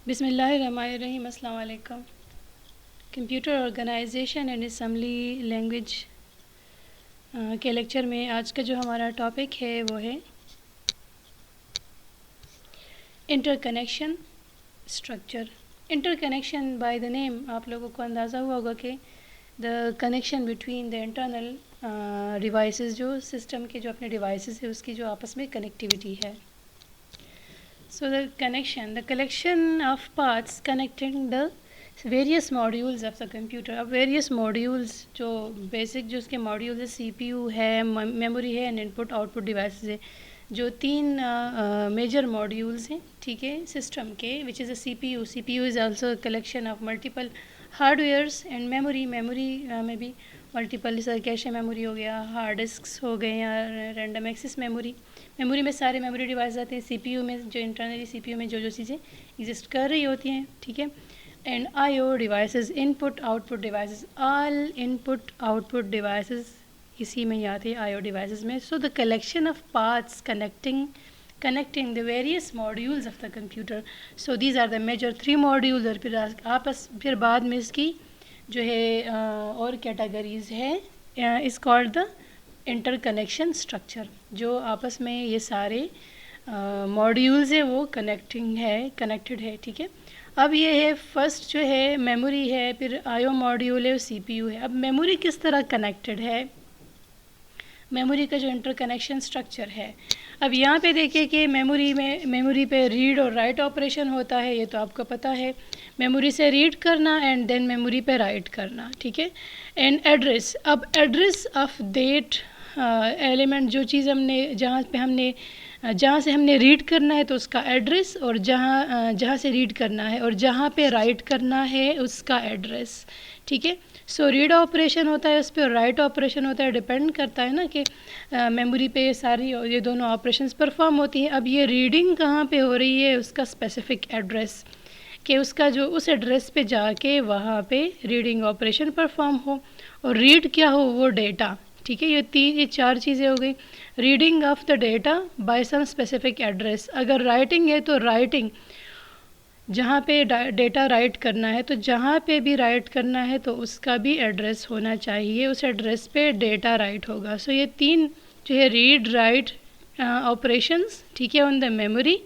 बिस्मिल्लाहिर्रहमानिर्रहीम। अस्सलाम वालेकुम। Computer organisation and assembly language के लेक्चर में आज का जो हमारा टॉपिक है वो है interconnection structure. Interconnection by the name आप लोगों को अंदाज़ा हुआ होगा कि the connection between the internal devices, जो सिस्टम के जो अपने डिवाइसेस है उसकी जो आपस में कनेक्टिविटी है। So the collection of parts connecting the various modules of the computer। अब various modules जो basic जो उसके modules है, CPU है, memory है and input output devices है, जो तीन major modules हैं, ठीक है, सिस्टम के, which is a CPU। CPU is also a collection of multiple hardwares and memory में भी मल्टीपल, जैसा कैशे मेमोरी हो गया, हार्ड डिस्क्स हो गए या रैंडम एक्सेस मेमोरी में सारे मेमोरी डिवाइस आते हैं। सीपीयू में जो इंटरनली सीपीयू में जो चीज़ें एग्जिस्ट कर रही होती हैं, ठीक है। And IO devices, input output devices, all input output devices इसी में ही आते हैं आईओ डिवाइसेस में। So the collection of parts connecting the various modules of the computer। so these are the major three modules। और फिर बाद में इसकी जो है और कैटेगरीज है, इस कॉल्ड द इंटरकनेक्शन स्ट्रक्चर। जो आपस में ये सारे मॉड्यूल्स है वो कनेक्टेड है, ठीक है। अब ये है फर्स्ट जो है मेमोरी है, फिर आईओ मॉड्यूल है और सीपीयू है। अब मेमोरी किस तरह कनेक्टेड है, मेमोरी का जो इंटरकनेक्शन स्ट्रक्चर है। अब यहाँ पे देखिए कि मेमोरी पे रीड और राइट ऑपरेशन होता है, ये तो आपको पता है। मेमोरी से रीड करना एंड देन मेमोरी पे राइट करना, ठीक है। एंड एड्रेस, अब एड्रेस ऑफ दैट एलिमेंट, जो चीज़ जहाँ से हमने रीड करना है तो उसका एड्रेस, और जहाँ से रीड करना है और जहाँ पे राइट करना है उसका एड्रेस, ठीक है। सो रीड ऑपरेशन होता है उस पर, राइट ऑपरेशन होता है, डिपेंड करता है ना कि मेमोरी पे सारी ये दोनों ऑपरेशंस परफॉर्म होती हैं। अब ये रीडिंग कहाँ पे हो रही है, उसका स्पेसिफिक एड्रेस, कि उसका जो उस एड्रेस पे जाके वहाँ पे रीडिंग ऑपरेशन परफॉर्म हो, और रीड क्या हो, वो डेटा, ठीक है। ये चार चीज़ें हो गई। Reading of the data by some specific address. अगर राइटिंग है तो राइटिंग, जहाँ पे डेटा राइट करना है तो जहाँ पे भी राइट करना है तो उसका भी एड्रेस होना चाहिए, उस एड्रेस पे डेटा राइट होगा। सो ये तीन जो है रीड राइट ऑपरेशंस, ठीक है, on the memory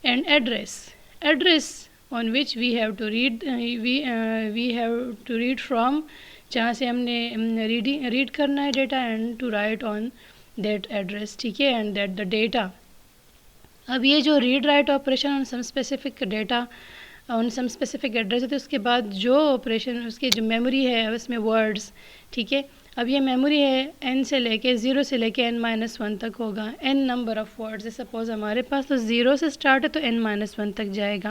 and address on which we have to read from, जहाँ से हमने रीड करना है data, and to write on that address, ठीक है, एंड दैट द डेटा। अब ये जो read write operation on some specific data on some specific address है, तो उसके बाद जो ऑपरेशन उसकी जो मेमोरी है उसमें वर्ड्स, ठीक है। अब ये मेमोरी है n से लेके 0 से लेके n-1 तक होगा, n नंबर ऑफ़ वर्ड्स है। सपोज़ हमारे पास तो 0 से स्टार्ट है तो n-1 तक जाएगा।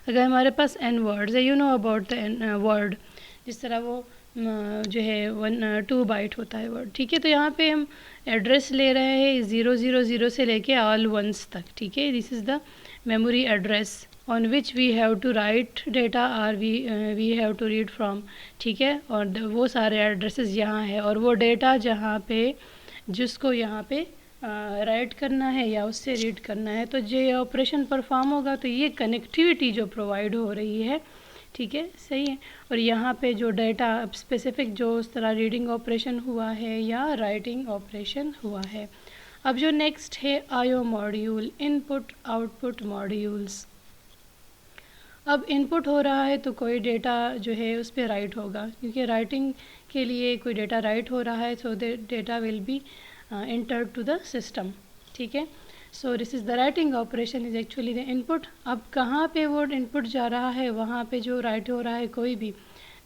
अगर हमारे पास n वर्ड्स है, you know about the n word, जिस तरह वो जो है 2 बाइट होता है वर्ड, ठीक है। तो यहाँ पे हम एड्रेस ले रहे हैं 000 से लेके ऑल वंस तक, ठीक है। This is the memory address on which we have to write data और we have to read from, ठीक है। और वो सारे एड्रेसेस यहाँ है, और वो डेटा जहाँ पे जिसको यहाँ पे राइट करना है या उससे रीड करना है, तो जो ऑपरेशन परफॉर्म होगा तो ये कनेक्टिविटी जो प्रोवाइड हो रही है, ठीक है, सही है। और यहाँ पे जो डेटा स्पेसिफिक जो उस तरह रीडिंग ऑपरेशन हुआ है या राइटिंग ऑपरेशन हुआ है। अब जो नेक्स्ट है IO module, input output modules. अब इनपुट हो रहा है तो कोई डेटा जो है उस पर राइट होगा, क्योंकि राइटिंग के लिए कोई डेटा राइट हो रहा है, so the data will be entered to the system, ठीक है। So this is the writing operation is actually the input. अब कहाँ पे वो इनपुट जा रहा है, वहाँ पे जो राइट हो रहा है कोई भी,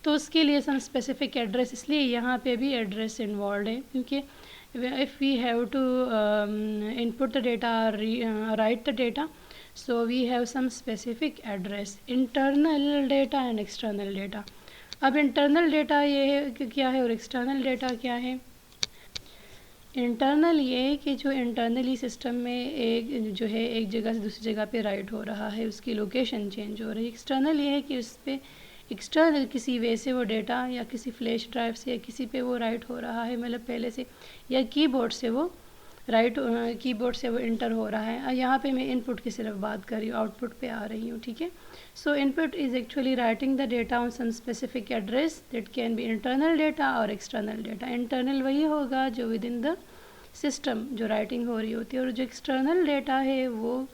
तो उसके लिए सम स्पेसिफिक एड्रेस, इसलिए यहाँ पे भी एड्रेस इन्वॉल्व है, क्योंकि if we have to input the data, write the data, so we have some specific address, internal data and external data. अब इंटरनल डेटा ये है कि क्या है और एक्सटर्नल डेटा क्या है। इंटरनल ये है कि जो इंटरनली सिस्टम में एक जो है एक जगह से दूसरी जगह पे राइट हो रहा है, उसकी लोकेशन चेंज हो रही है। एक्सटर्नल ये है कि उस पर एक्सटर्नल किसी वे से वो डेटा या किसी फ्लैश ड्राइव से या किसी पे वो राइट हो रहा है, मतलब पहले से, या कीबोर्ड से वो राइट कीबोर्ड से वो इंटर हो रहा है। यहाँ पे मैं इनपुट की सिर्फ बात कर रही हूँ, आउटपुट पे आ रही हूँ, ठीक है। So input is actually writing the data on some specific address that can be internal data और एक्सटर्नल डेटा। इंटरनल वही होगा जो विद इन द सिस्टम जो राइटिंग हो रही होती है, और जो एक्सटर्नल डेटा है वो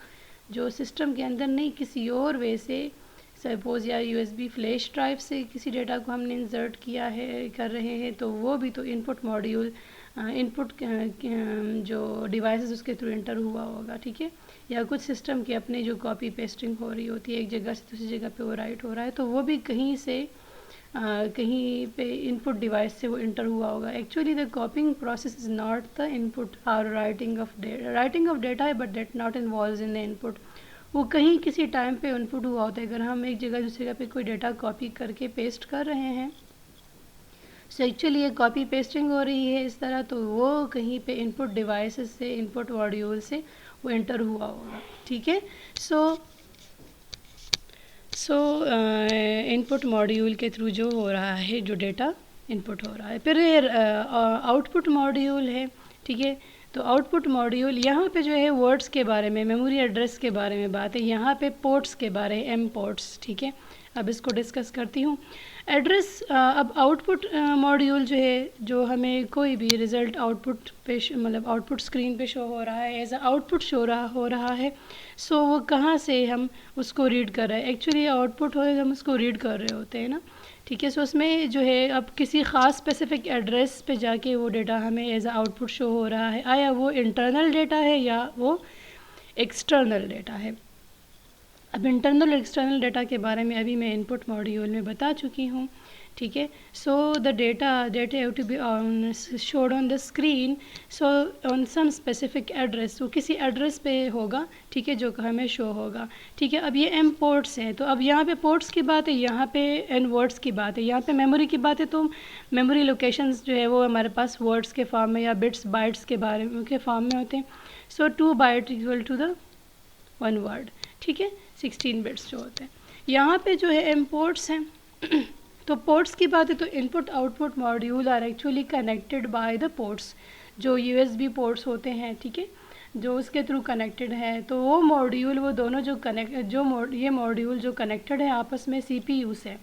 जो सिस्टम के अंदर नहीं किसी और वे से, सपोज या यूएसबी फ्लैश ड्राइव से किसी डेटा को हमने इंसर्ट किया है कर रहे हैं, तो वो भी तो इनपुट मॉड्यूल इनपुट जो डिवाइसेस उसके थ्रू इंटर हुआ होगा, ठीक है। या कुछ सिस्टम की अपने जो कॉपी पेस्टिंग हो रही होती है एक जगह से दूसरी जगह पे वो राइट हो रहा है, तो वो भी कहीं से कहीं पे इनपुट डिवाइस से वो इंटर हुआ होगा। Actually the कॉपिंग process is not the input और राइटिंग ऑफ डेटा है, but that not involve in the input. वो कहीं किसी टाइम पे इनपुट हुआ होता है। अगर हम एक जगह दूसरी जगह पे कोई डेटा कॉपी करके पेस्ट कर रहे हैं, सो एक्चुअली ये कॉपी पेस्टिंग हो रही है इस तरह, तो वो कहीं पे इनपुट डिवाइसेस से, इनपुट मॉड्यूल से वो एंटर हुआ होगा, ठीक है। सो इनपुट मॉड्यूल के थ्रू जो हो रहा है, जो डेटा इनपुट हो रहा है। फिर आउटपुट मॉड्यूल है, ठीक है। तो आउटपुट मॉड्यूल यहाँ पे जो है वर्ड्स के बारे में, मेमोरी एड्रेस के बारे में बात है, यहाँ पे पोर्ट्स के बारे में, एम पोर्ट्स, ठीक है। अब इसको डिस्कस करती हूँ। एड्रेस अब आउटपुट मॉड्यूल जो है, जो हमें कोई भी रिज़ल्ट आउटपुट पे मतलब आउटपुट स्क्रीन पे शो हो रहा है, एज अ आउटपुट हो रहा है। सो वो कहाँ से हम उसको रीड कर रहे हैं, एक्चुअली आउटपुट हो हम उसको रीड कर रहे होते हैं ना, ठीक है। सो उसमें जो है अब किसी ख़ास स्पेसिफिक एड्रेस पे जाके वो डेटा हमें एज अ आउटपुट शो हो रहा है। आया वो इंटरनल डेटा है या वो एक्सटर्नल डेटा है। अब इंटरनल और एक्सटर्नल डेटा के बारे में अभी मैं इनपुट मॉड्यूल में बता चुकी हूँ, ठीक है। So the data have to be showed on the screen, so on some specific address, वो किसी एड्रेस पे होगा, ठीक है, जो हमें शो होगा, ठीक है। अब ये एम पोर्ट्स हैं, तो अब यहाँ पे पोर्ट्स की बात है, यहाँ पे एन वर्ड्स की बात है, यहाँ पे मेमोरी की बात है। तो मेमोरी लोकेशंस जो है वो हमारे पास वर्ड्स के फॉर्म में या बिट्स बाइट्स के बारे में के फॉर्म में होते हैं। So 2 byte equal to the 1 word, ठीक है, 16 बिट्स जो होते हैं। यहाँ पे जो है एम पोर्ट्स हैं तो पोर्ट्स की बात है, तो input output module are actually connected by the ports, जो यूएसबी पोर्ट्स होते हैं, ठीक है, जो उसके थ्रू कनेक्टेड है। तो वो मॉड्यूल, वो दोनों जो ये मॉड्यूल जो कनेक्टेड है आपस में सीपीयू से,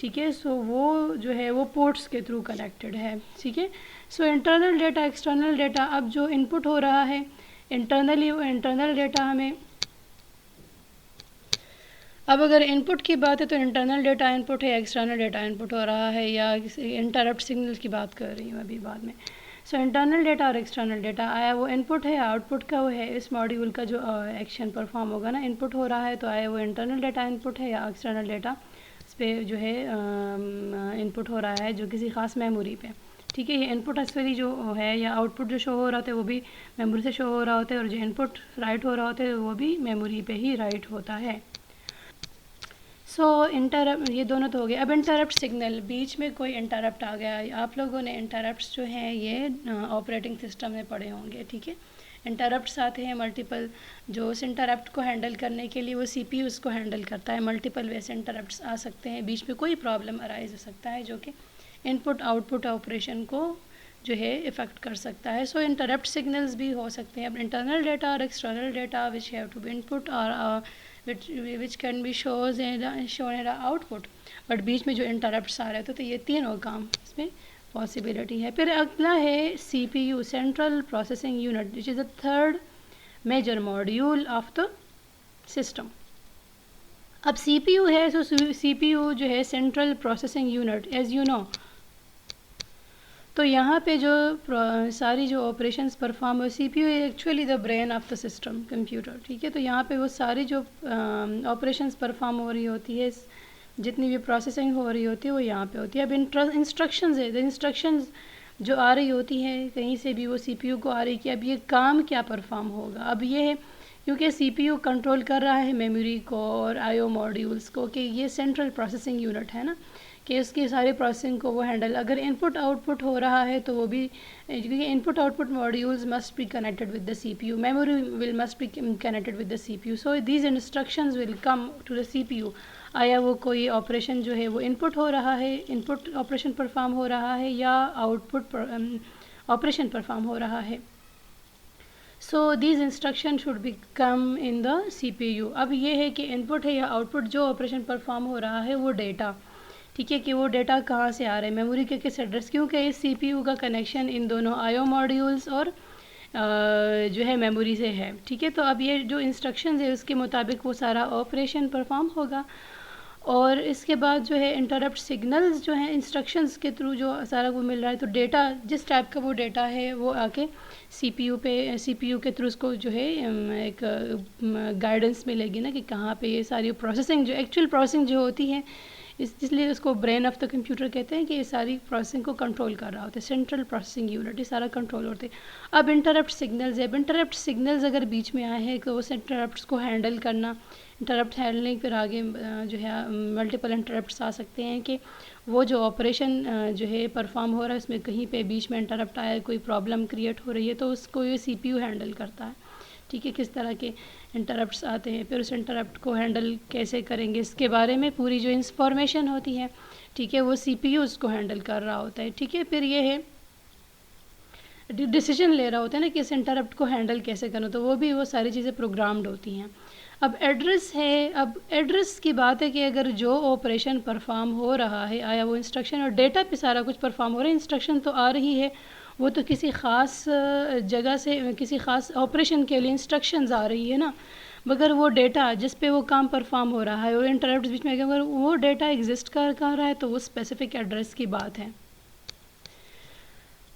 ठीक है। सो वो जो है वो पोर्ट्स के थ्रू कनेक्टेड है, ठीक है। So internal data, external data, अब जो इनपुट हो रहा है इंटरनल डेटा हमें, अब अगर इनपुट की बात है तो इंटरनल डेटा इनपुट है, एक्सटर्नल डेटा इनपुट हो रहा है, या इंटरप्ट सिग्नल की बात कर रही हूँ अभी बाद में। सो इंटरनल डेटा और एक्सटर्नल डेटा, आया वो इनपुट है, आउटपुट का वो है, इस मॉड्यूल का जो एक्शन परफॉर्म होगा ना, इनपुट हो रहा है, तो आया वो इंटरनल डेटा इनपुट है या एक्सटर्नल डेटा इस पर जो है इनपुट हो रहा है, जो किसी ख़ास मेमोरी पे, ठीक है। ये इनपुट एक्चुअली जो है या आउटपुट जो शो हो रहा होता है वो भी मेमोरी से शो हो रहा होता है, और जो इनपुट राइट हो रहा होता है वो भी मेमोरी पे ही राइट होता है। सो इंटरप्ट, ये दोनों तो हो गए। अब इंटरप्ट सिग्नल, बीच में कोई इंटरप्ट आ गया, आप लोगों ने इंटरप्ट्स जो हैं ये ऑपरेटिंग सिस्टम में पढ़े होंगे, ठीक है। इंटरप्ट्स आते हैं मल्टीपल, जो उस इंटरप्ट को हैंडल करने के लिए वो सीपीयू उसको हैंडल करता है। मल्टीपल वैसे इंटरप्ट्स आ सकते हैं, बीच में कोई प्रॉब्लम अराइज हो सकता है जो कि इनपुट आउटपुट ऑपरेशन को जो है इफ़ेक्ट कर सकता है। सो इंटरप्ट सिग्नल्स भी हो सकते हैं। अब इंटरनल डेटा और external data which have to be input और which can be shown in the output, but बीच में जो इंटरप्ट्स आ रहे थे, तो ये तीनों काम इसमें पॉसिबिलिटी है। फिर अगला है CPU, central processing unit, which is the third major module of the system. अब CPU है, सो CPU जो है central processing unit, as you know. तो यहाँ पे जो सारी जो ऑपरेशंस परफॉर्म हो, CPU है actually the brain of the system computer, ठीक है। तो यहाँ पे वो सारी जो ऑपरेशंस परफॉर्म हो रही होती है, जितनी भी प्रोसेसिंग हो रही होती है वो यहाँ पे होती है। अब इंस्ट्रक्शंस है, द इंस्ट्रक्शंस जो आ रही होती हैं कहीं से भी वो CPU को आ रही कि अब ये काम क्या परफॉर्म होगा। अब ये है क्योंकि CPU कंट्रोल कर रहा है मेमोरी को और IO मॉड्यूल्स को, कि ये सेंट्रल प्रोसेसिंग यूनिट है ना, कि उसकी सारी प्रोसेसिंग को वो हैंडल, अगर इनपुट आउटपुट हो रहा है तो वो भी, क्योंकि input output modules must be connected with the CPU, memory will must be connected with the CPU, so these instructions will come to the CPU। आया वो कोई ऑपरेशन जो है वो इनपुट हो रहा है, इनपुट ऑपरेशन परफॉर्म हो रहा है, या आउटपुट ऑपरेशन परफॉर्म हो रहा है। So these instruction should be come in the CPU। अब ये है कि इनपुट है या आउटपुट, जो ऑपरेशन परफॉर्म हो रहा है वो डेटा, ठीक है, कि वो डेटा कहाँ से आ रहा है, मेमोरी के किस एड्रेस, क्योंकि इस CPU का कनेक्शन इन दोनों IO मॉड्यूल्स और जो है मेमोरी से है, ठीक है। तो अब ये जो इंस्ट्रक्शंस है उसके मुताबिक वो सारा ऑपरेशन परफॉर्म होगा। और इसके बाद जो है इंटरप्ट सिग्नल्स जो हैं इंस्ट्रक्शंस के थ्रू जो सारा वो मिल रहा है, तो डेटा जिस टाइप का वो डेटा है वो आके CPU के थ्रू उसको जो है एक गाइडेंस मिलेगी ना कि कहाँ पे ये सारी प्रोसेसिंग, जो एक्चुअल प्रोसेसिंग जो होती है, इसलिए उसको ब्रेन ऑफ द कंप्यूटर कहते हैं कि ये सारी प्रोसेसिंग को कंट्रोल कर रहा होता है, सेंट्रल प्रोसेसिंग यूनिट, ये सारा कंट्रोल होते हैं। अब इंटरप्ट सिग्नल्स है, इंटरप्ट सिग्नल्स अगर बीच में आए हैं तो उस इंटरप्ट्स को हैंडल करना, इंटरप्ट हैंडलिंग, फिर आगे जो है मल्टीपल इंटरप्ट्स आ सकते हैं कि वो जो ऑपरेशन जो है परफॉर्म हो रहा है उसमें कहीं पे बीच में इंटरप्ट आया, कोई प्रॉब्लम क्रिएट हो रही है, तो उसको ये CPU हैंडल करता है, ठीक है, किस तरह के इंटरप्ट्स आते हैं, फिर उस इंटरप्ट को हैंडल कैसे करेंगे, इसके बारे में पूरी जो इंफॉर्मेशन होती है, ठीक है, वो CPU उसको हैंडल कर रहा होता है, ठीक है। फिर ये है डिसीजन ले रहा होता है ना कि इस इंटरप्ट को हैंडल कैसे करना, तो वो सारी चीज़ें प्रोग्राम्ड होती हैं। अब एड्रेस है, अब एड्रेस की बात है कि अगर जो ऑपरेशन परफॉर्म हो रहा है, आया वो इंस्ट्रक्शन और डेटा पे सारा कुछ परफॉर्म हो रहा है, इंस्ट्रक्शन तो आ रही है, वो तो किसी ख़ास जगह से किसी ख़ास ऑपरेशन के लिए इंस्ट्रक्शंस आ रही है ना, मगर वो डेटा जिस पे वो काम परफॉर्म हो रहा है और इंटरप्ट बीच में अगर वो डेटा एग्जिस्ट कर रहा है तो वो स्पेसिफिक एड्रेस की बात है,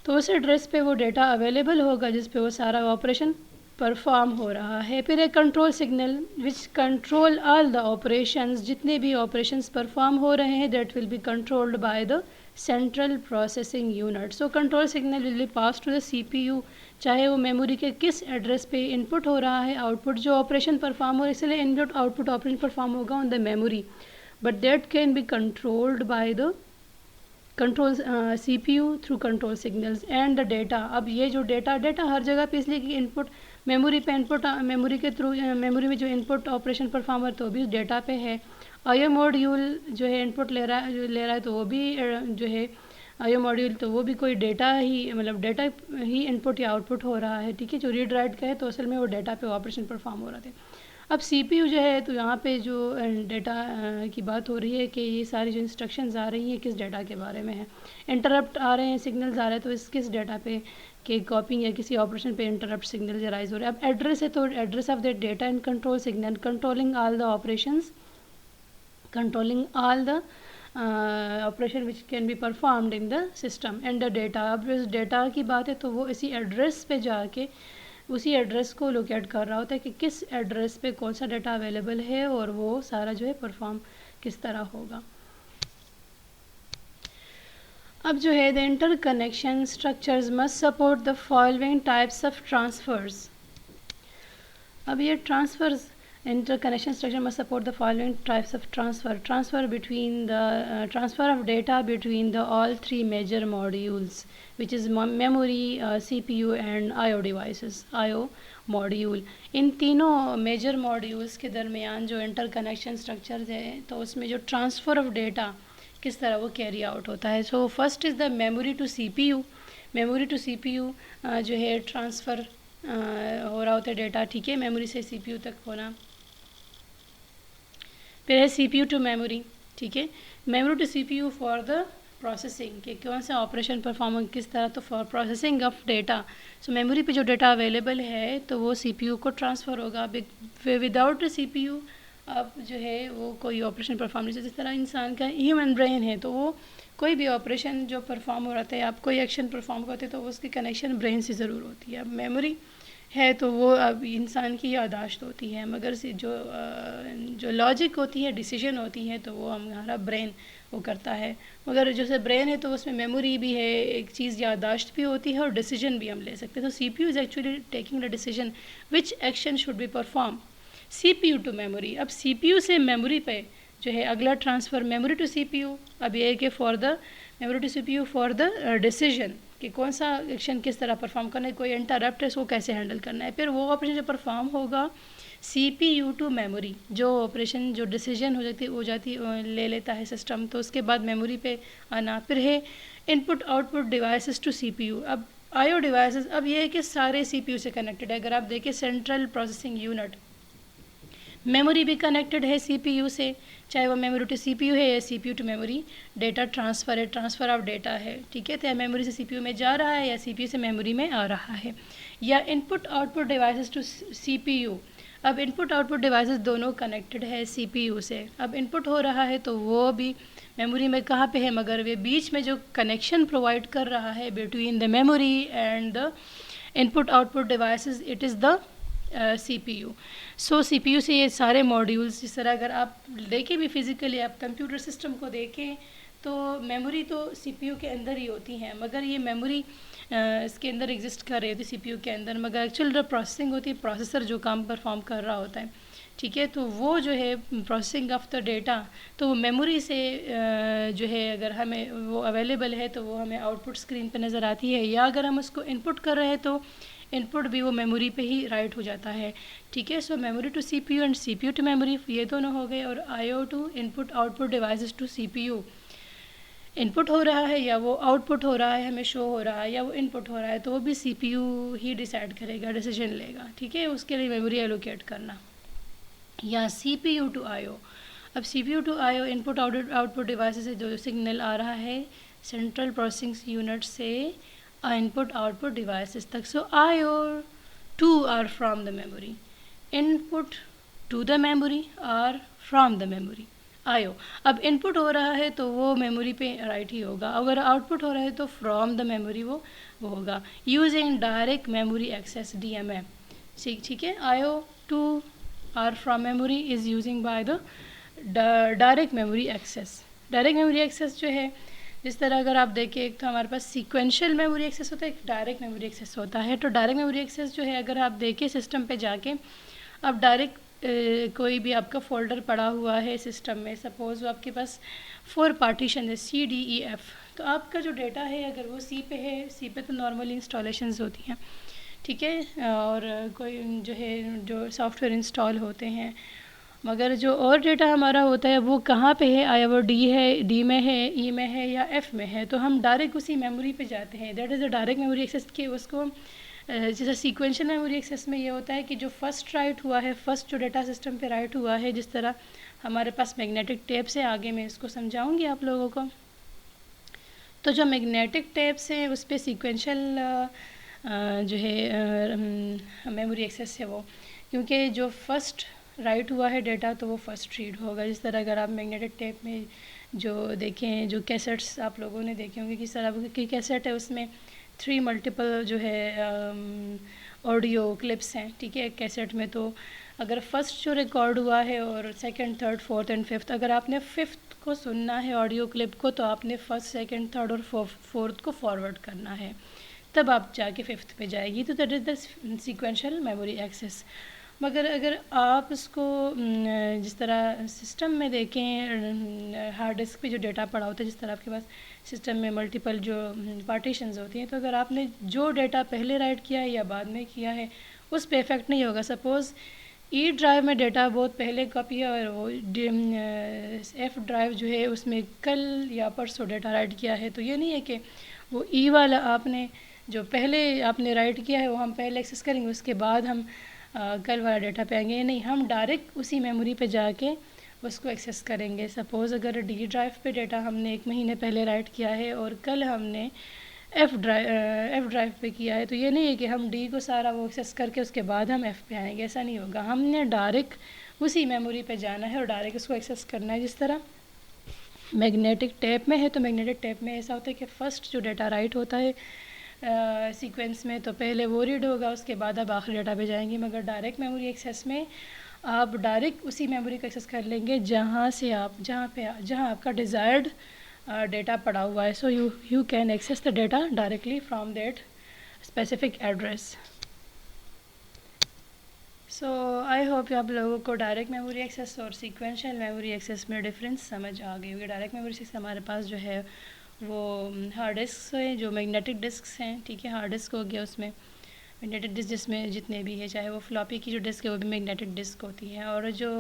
तो उस एड्रेस पे वो डेटा अवेलेबल होगा जिस पे वो सारा ऑपरेशन परफॉर्म हो रहा है। फिर एक control signal which control all the operations, जितने भी ऑपरेशंस परफॉर्म हो रहे हैं that will be controlled by the central processing unit. So control signal will be pass to the CPU, चाहे वो मेमोरी के किस एड्रेस पे इनपुट हो रहा है, आउटपुट जो ऑपरेशन परफॉर्म हो रहा है, इसलिए इनपुट आउटपुट ऑपरेशन परफॉर्म होगा on the memory, but that can B controlled by the control CPU through control signals and the data. अब ये जो डेटा हर जगह पे, इसलिए कि इनपुट मेमोरी पे इनपुट मेमोरी के थ्रू मेमोरी में जो इनपुट ऑपरेशन परफॉर्म है तो भी डेटा पे है। IO मॉड्यूल जो है इनपुट ले रहा है तो वो भी जो है IO मॉड्यूल, तो वो भी कोई डेटा ही, मतलब डेटा ही इनपुट या आउटपुट हो रहा है, ठीक है। जो रीड राइट का है तो असल में वो डेटा पे ऑपरेशन परफॉर्म हो रहा था। अब CPU जो है, तो यहाँ पे जो डेटा की बात हो रही है कि ये सारी जो इंस्ट्रक्शंस आ रही हैं किस डेटा के बारे में है, इंटरप्ट आ रहे हैं, सिग्नल्स आ रहे हैं, तो इस किस डेटा पे के कॉपिंग या किसी ऑपरेशन पे इंटरप्ट सिग्नल राइज हो रहे हैं। अब एड्रेस है तो address of that data and control signal controlling all the operations, controlling all the operation which can be performed in the system and the data. अब इस डेटा की बात है तो वो इसी एड्रेस पे जाके उसी एड्रेस को लोकेट कर रहा होता है कि किस एड्रेस पे कौन सा डाटा अवेलेबल है और वो सारा जो है परफॉर्म किस तरह होगा। अब जो है the interconnection structures must support the following types of transfers. अब ये transfers interconnection structure must support the following types of transfer between the transfer of data between the all three major modules, which is memory, CPU and IO devices, IO module. इन तीनों major modules के दरमियान जो interconnection structure है तो उसमें जो transfer of data किस तरह वो कैरी आउट होता है। So first is the memory to CPU। Memory to CPU जो है ट्रांसफ़र हो रहा होता है डेटा, ठीक है, मेमोरी से CPU तक होना। फिर है CPU टू मेमोरी, ठीक है, memory to CPU for the processing कि कौन सा ऑपरेशन परफॉर्म किस तरह, तो for processing of data. So memory पे जो डेटा अवेलेबल है तो वो CPU को ट्रांसफ़र होगा। विदाउट CPU अब जो है वो कोई ऑपरेशन परफॉर्म नहीं, जिस तरह इंसान का ह्यूमन ब्रेन है तो वो कोई भी ऑपरेशन जो परफॉर्म हो रहा है, आप कोई एक्शन परफॉर्म करते तो उसकी कनेक्शन ब्रेन से ज़रूर होती है। अब मेमोरी है तो वो अब इंसान की याददाश्त होती है, मगर जो लॉजिक होती है, डिसीजन होती है, तो वो हमारा ब्रेन वो करता है। मगर जैसे ब्रेन है तो उसमें मेमोरी भी है, एक चीज़ याददाश्त भी होती है और डिसीजन भी हम ले सकते हैं। तो CPU is actually taking the decision which action should be perform. CPU to memory, अब CPU से मेमोरी पे जो है अगला ट्रांसफ़र मेमोरी टू CPU। अब ये है कि for the memory to CPU for the decision कि कौन सा एक्शन किस तरह परफॉर्म करना है, कोई इंटरप्ट है उसको कैसे हैंडल करना है। फिर वो ऑपरेशन जो परफॉर्म होगा CPU टू मेमोरी, जो ऑपरेशन जो डिसीजन हो जाती ले लेता है सिस्टम, तो उसके बाद मेमोरी पे आना। फिर है input output devices to CPU। अब आईओ डिवाइसेस, अब ये है कि सारे सीपीयू से कनेक्टेड है। अगर आप देखें सेंट्रल प्रोसेसिंग यूनिट, मेमोरी भी कनेक्टेड है सीपीयू से, चाहे वो मेमोरी टू सीपीयू है या CPU to memory. Data transfer है, ट्रांसफ़र ऑफ डेटा है, ठीक है। तो या मेमोरी से सीपीयू में जा रहा है या सीपीयू से मेमोरी में आ रहा है, या input output devices to CPU. अब इनपुट आउटपुट डिवाइसेस दोनों कनेक्टेड है सीपीयू से। अब इनपुट हो रहा है तो वो भी मेमोरी में कहाँ पे है, मगर वे बीच में जो कनेक्शन प्रोवाइड कर रहा है between the memory and the input output devices, it is the CPU। So CPU से ये सारे मॉड्यूल्स, जिस तरह अगर आप देखें भी फिज़िकली, आप कंप्यूटर सिस्टम को देखें तो मेमोरी तो CPU के अंदर ही होती हैं, मगर ये मेमोरी इसके अंदर एग्जिस्ट कर रही होती है CPU के अंदर, मगर एक्चुअल जो प्रोसेसिंग होती है, प्रोसेसर जो काम परफॉर्म कर रहा होता है, ठीक है। तो वो जो है प्रोसेसिंग ऑफ द डेटा, तो वो मेमोरी से जो है अगर हमें वो अवेलेबल है तो वो हमें आउटपुट स्क्रीन पे नज़र आती है, या अगर हम उसको इनपुट कर रहे हैं तो इनपुट भी वो मेमोरी पे ही राइट हो जाता है, ठीक है। So memory to CPU and CPU to memory, ये दोनों हो गए। और IO to input output devices to CPU, input हो रहा है या वो आउटपुट हो रहा है, हमें शो हो रहा है, या वो इनपुट हो रहा है, तो वो भी CPU ही डिसाइड करेगा, डिसीजन लेगा, ठीक है। उसके लिए मेमोरी एलोकेट करना। या CPU टू IO, अब CPU to IO input output devices से जो सिग्नल आ रहा है सेंट्रल प्रोसेसिंग यूनिट से इनपुट आउटपुट डिवाइसेस तक। So IO to are from the memory, input to the memory or from the memory. IO, अब input हो रहा है तो वो मेमोरी पे राइट ही होगा, अगर आउटपुट हो रहा है तो फ्रॉम द मेमोरी वो होगा। Using direct memory access DMA, ठीक है। IO टू आर फ्रॉम मेमोरी इज़ using by the direct memory access. Direct memory access जो है, जिस तरह अगर आप देखें, एक तो हमारे पास सीक्वेंशियल मेमोरी एक्सेस होता है, एक डायरेक्ट मेमोरी एक्सेस होता है। तो डायरेक्ट मेमोरी एक्सेस जो है, अगर आप देखें सिस्टम पे जाके, अब डायरेक्ट कोई भी आपका फ़ोल्डर पड़ा हुआ है सिस्टम में, सपोज़ वो आपके पास 4 पार्टीशन है CDEF, तो आपका जो डेटा है अगर वो C पे है, C पे तो नॉर्मली इंस्टॉलेशंस होती हैं, ठीक है, और कोई जो है जो सॉफ्टवेयर इंस्टॉल होते हैं, मगर जो और डेटा हमारा होता है वो कहाँ पे है, आया वो D में है, E में है या F में है, तो हम डायरेक्ट उसी मेमोरी पे जाते हैं। That is the direct memory access के उसको जैसे सीक्वेंशियल मेमोरी एक्सेस में ये होता है कि जो फर्स्ट राइट हुआ है, फर्स्ट जो डेटा सिस्टम पे राइट हुआ है, जिस तरह हमारे पास मैग्नेटिक टेप्स है, आगे मैं इसको समझाऊंगी आप लोगों को। तो जो मैग्नेटिक टेप्स हैं उस पर सीक्वेंशियल जो है मेमोरी एक्सेस है वो, क्योंकि जो फर्स्ट राइट हुआ है डेटा तो वो फर्स्ट रीड होगा। जिस तरह अगर आप मैग्नेटिक टेप में जो देखें, जो कैसेट्स आप लोगों ने देखे होंगे, किस तरह की कैसेट है, उसमें 3 मल्टीपल जो है ऑडियो क्लिप्स हैं, ठीक है, कैसेट में। तो अगर फर्स्ट जो रिकॉर्ड हुआ है और second, third, fourth and fifth, अगर आपने फिफ्थ को सुनना है ऑडियो क्लिप को, तो आपने फर्स्ट, सेकंड, थर्ड और फोर्थ को फॉरवर्ड करना है, तब आप जाके फिफ्थ पे जाएगी। तो that is the sequential memory access. मगर अगर आप इसको जिस तरह सिस्टम में देखें, हार्ड डिस्क पे जो डेटा पड़ा होता है, जिस तरह आपके पास सिस्टम में मल्टीपल जो पार्टीशंस होती हैं, तो अगर आपने जो डेटा पहले राइट किया है या बाद में किया है, उस पर इफेक्ट नहीं होगा। सपोज़ E ड्राइव में डेटा बहुत पहले कॉपी है और वो F ड्राइव जो है उसमें कल या परसों डेटा राइट किया है, तो ये नहीं है कि वो E वाला आपने जो पहले आपने राइट किया है वो हम पहले एक्सेस करेंगे, उसके बाद हम कल वाला डेटा पे आएंगे। नहीं, हम डायरेक्ट उसी मेमोरी पे जाके उसको एक्सेस करेंगे। सपोज़ अगर D ड्राइव पे डेटा हमने 1 महीने पहले राइट किया है और कल हमने F ड्राइव पे किया है, तो ये नहीं है कि हम D को सारा वो एक्सेस करके उसके बाद हम F पे आएंगे, ऐसा नहीं होगा। हमने डायरेक्ट उसी मेमोरी पे जाना है और डायरेक्ट उसको एक्सेस करना है। जिस तरह मैग्नेटिक टेप में है, तो मैग्नेटिक टेप में ऐसा होता है कि फ़र्स्ट जो डेटा राइट होता है सीक्वेंस में, तो पहले वो रीड होगा, उसके बाद आप आखिरी डेटा पे जाएंगे। मगर डायरेक्ट मेमोरी एक्सेस में आप डायरेक्ट उसी मेमोरी को एक्सेस कर लेंगे जहाँ आपका डिज़ायर्ड डेटा पड़ा हुआ है। So you can access the data directly from that specific address. So I hope आप लोगों को डायरेक्ट मेमोरी एक्सेस और सीक्वेंशियल मेमोरी एक्सेस में डिफरेंस समझ आ गई होगी। डायरेक्ट मेमोरी एक्सेस हमारे पास जो है वो हार्ड डिस्क है, जो मैग्नेटिक डिस्क हैं, ठीक है, हार्ड डिस्क हो गया, उसमें मैग्नेटिक डिस्क जिसमें जितने भी है, चाहे वो फ्लॉपी की जो डिस्क है वो भी मैग्नेटिक डिस्क होती है, और जो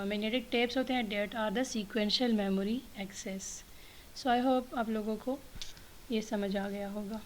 मैग्नेटिक टेप्स होते हैं that are the sequential memory access. So I hope आप लोगों को ये समझ आ गया होगा।